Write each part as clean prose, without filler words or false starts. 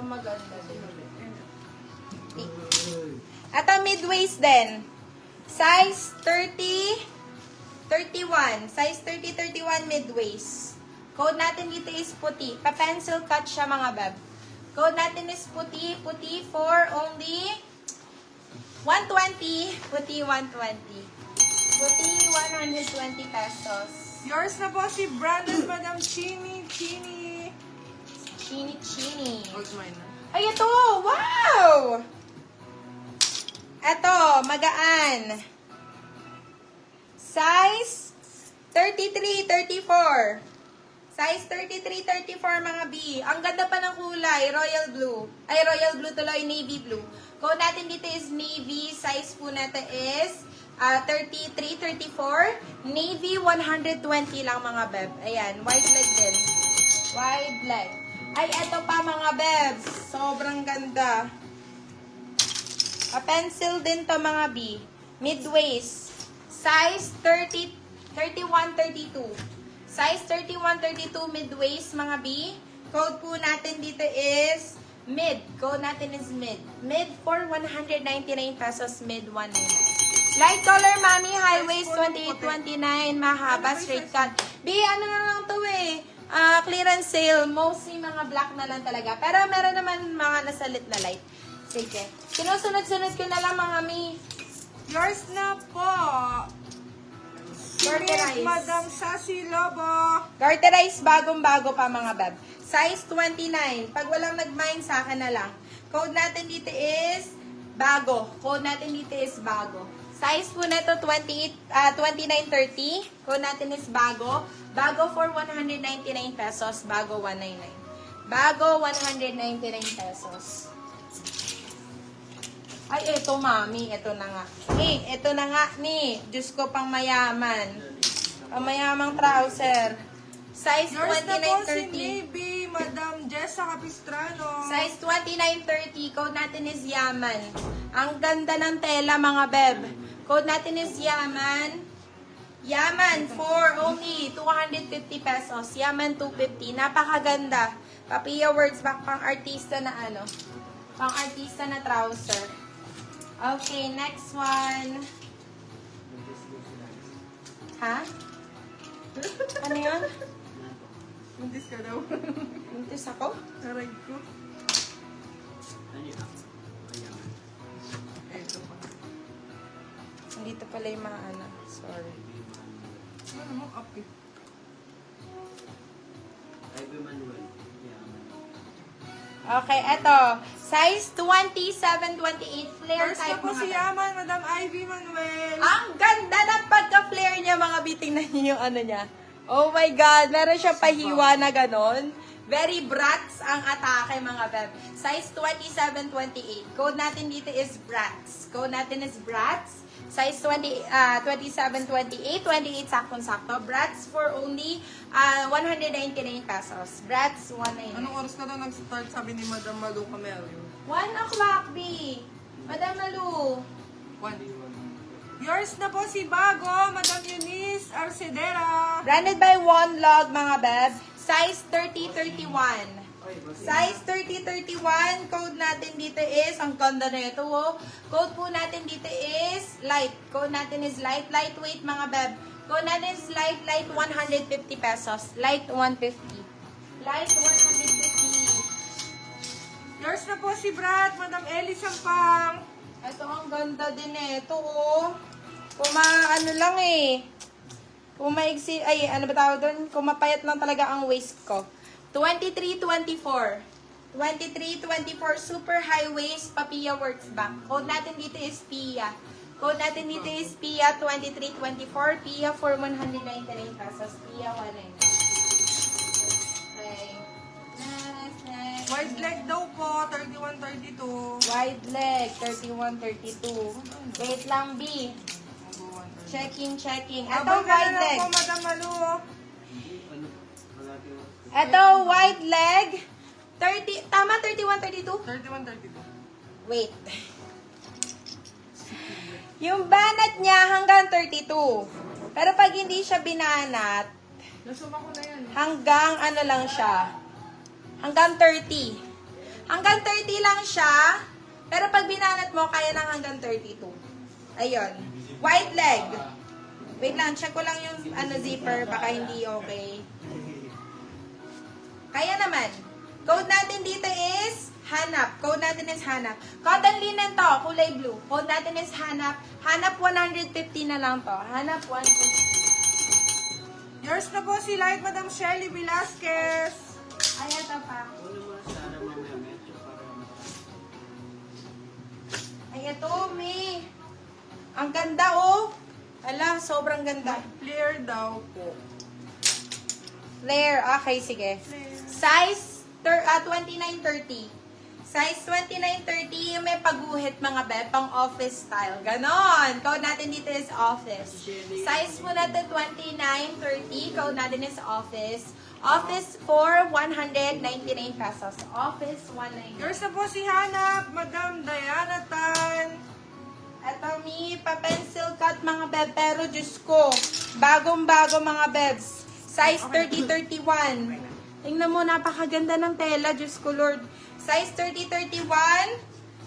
maganda. Ito mid-waist din. Size 30, 31. Size 30, 31 mid-waist. Code natin dito is puti. Pa-pencil cut siya mga beb. Code natin is puti. Puti for only 120. Puti 120. Puti 120 pesos. Yours na po si Brandon, Madam Chini. Chini. Hold mine na. Ay, ito! Wow! Ito, magaan. Size 33, 34. Size 33, 34 mga B. Ang ganda pa ng kulay, royal blue. Ay, royal blue tuloy, navy blue. Code natin dito is navy. Size po natin is 33, 34. Navy, 120 lang mga beb. Ayan, wide leg din. Wide leg. Ay, eto pa mga bebs. Sobrang ganda. Pencil din to mga B. Mid-waist. Size 30, 31, 32. Size 31, 32 mid-waist mga B. Code po natin dito is mid. Code natin is mid. Mid for 199 pesos. Mid 199. Light color, mami. High waist 28, 29. Mahaba, straight cut. B, ano na lang to eh. Clearance sale. Mostly mga black na lang talaga. Pero meron naman mga nasalit na light. Sige. Sinusunod-sunod ko na lang mga mi. Yours na po. Garterize. Madam Sassy Lobo. Garterize, bagong-bago pa mga beb. Size 29. Pag walang nag-mind sa akin na lang. Code natin dito is bago. Code natin dito is bago. Size po nito 29.30. Code natin is bago. Bago for 199 pesos. Bago 199. Bago 199 pesos. Ay, eto mami. Eto na nga. Eto na nga ni. Diyos ko pang mayaman. Ang mayamang trouser. Size Yours na po si 29.30. Navy, Madam Jessa Capistrano. Size 29.30. Code natin is Yaman. Ang ganda ng tela mga beb. Code natin is Yaman. Yaman for only 250 pesos. Yaman 250. Napakaganda. Papilla words back pang artista na ano. Pang artista na trouser. Okay, next one. Ha? Ano yun? Muntis ka daw. Mintis ako? Aray ko. Eto pa. Dito pala yung mga ano. Sorry. Ano mo, up eh. Okay, eto. Size 27, 28. Flare Yours na type po mga si beb. Yaman, Madam Ivy Manuel. Ang ganda ng pagka-flare niya, mga biting na niyo yung ano niya. Oh my God, meron siya pahiwa na ganon. Very brats ang atake, mga beb. Size 27, 28. Code natin dito is brats. Code natin is brats. Size 27, 28, 28 saktong-sakto. Brats for only 199 pesos. Brats, 199. Anong oras ka daw nag-start, sabi ni Madam Malu Camelio? 1 o'clock, B. Madam Malu. 1. Yours na po si Bago, Madam Eunice Arcedera. Branded by One Log, mga beb. Size 30-31. Size 30-31. Code natin dito is, ang ganda na ito, oh. Code po natin dito is light. Code natin is light. Lightweight, mga beb. Code natin is light, 150 pesos. Light 150. Light 150. Yours na po si Brad, Madam Ellie Sampang. Ito ang ganda din eh. Ito, oh. Ano lang eh. Kung maigsi, ay, ano ba tawag doon? Kung mapayat lang talaga ang waist ko. 23-24. 23-24, super high waist, papilla works back. Code natin dito is PIA. Code natin dito is PIA 23-24. PIA for 199 pesos. PIA 199. Okay. Next. Wide leg daw po, 31-32. Wide leg, 31-32. Wait lang, B. Checking. Ito, wide leg. po, Madam Malu. Ito, wide leg. 30, tama, 31-32? 31-32. Wait. Yung banat niya hanggang 32. Pero pag hindi siya binanat, Nasuma ko na yan. hanggang ano lang siya. Hanggang 30. Hanggang 30 lang siya. Pero pag binanat mo, kaya lang hanggang 32. Ayun. Wide leg. Wait lang, check ko lang yung zipper. Baka hindi okay. Kaya naman. Code natin dito is hanap. Code natin is hanap. Cotton linen to, kulay blue. Code natin is hanap. Hanap 150 na lang to. Hanap 150. Yours na po si Light Madam Shelly Velasquez. Ay, ito pa. Ay, ito, May. Ang ganda, oh. Ala, sobrang ganda. Clear daw po. Flare. Okay, sige. Size 29-30. Size 29-30, yung may paguhit mga beb, pang office style. Ganon. Code natin dito is office. Size mo natin 29-30. Code natin is office. Office for 199 pesos. Office 199. Yours na po si Hanap, Madam Diana Tan. Eto mi, pa-pencil cut mga beb. Pero Diyos ko, bagong-bago mga bebs. Size 30-31. Tingnan mo, napakaganda ng tela. Diyos ko, Lord. Size 30-31.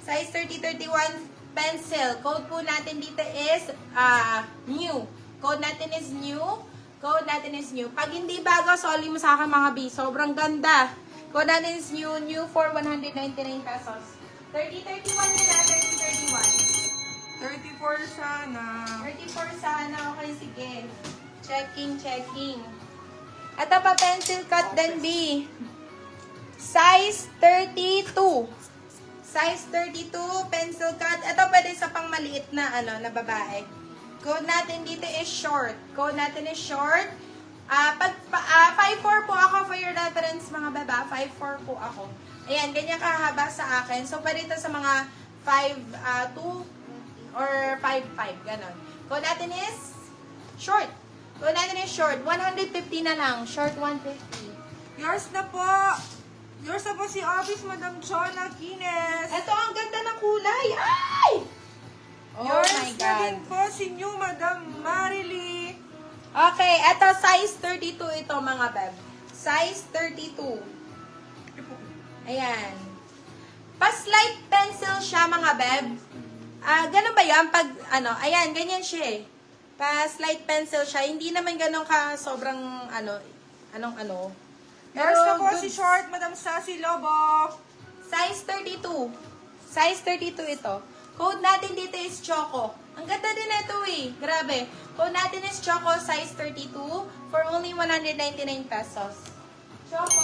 Size 30-31 pencil. Code po natin dito is new. Code natin is new. Code natin is new. Pag hindi bago, soli mo sa akin mga B. Sobrang ganda. Code natin is new. New for 199 pesos. 30-31 nila. 30-31. 34 sana. 34 sana. Okay, sige. Checking. Ito pa, pencil cut din, B. Size 32. Size 32, pencil cut. Ito pwede sa pang maliit na, na babae. Code natin dito is short. Code natin is short. 5'4 po ako for your reference, mga baba. 5'4 po ako. Ayan, ganyan kahaba sa akin. So, pwede ito sa mga 5'2 or 5'5, ganon. Code natin is short. Code natin is short. 150 na lang. Short 150. Yours na po. Yours na po si Office Madam Chona Kines. Ito, ang ganda ng kulay. Ay! Oh Yours my na din God. po si New Madam Marily. Okay, ito size 32 ito mga beb. Size 32. Ayan. Pa-slide pencil siya mga beb. Ganun ba yan? Pag, ayan, ganyan siya eh. Pa-slide pencil siya. Hindi naman ganun ka sobrang, anong. Yours na po good. si Short Madam Sassy Lobo. Size 32. Size 32 ito. Code natin dito is Choco. Ang ganda din ito eh. Grabe. Code natin is Choco, size 32 for only 199 pesos. Choco,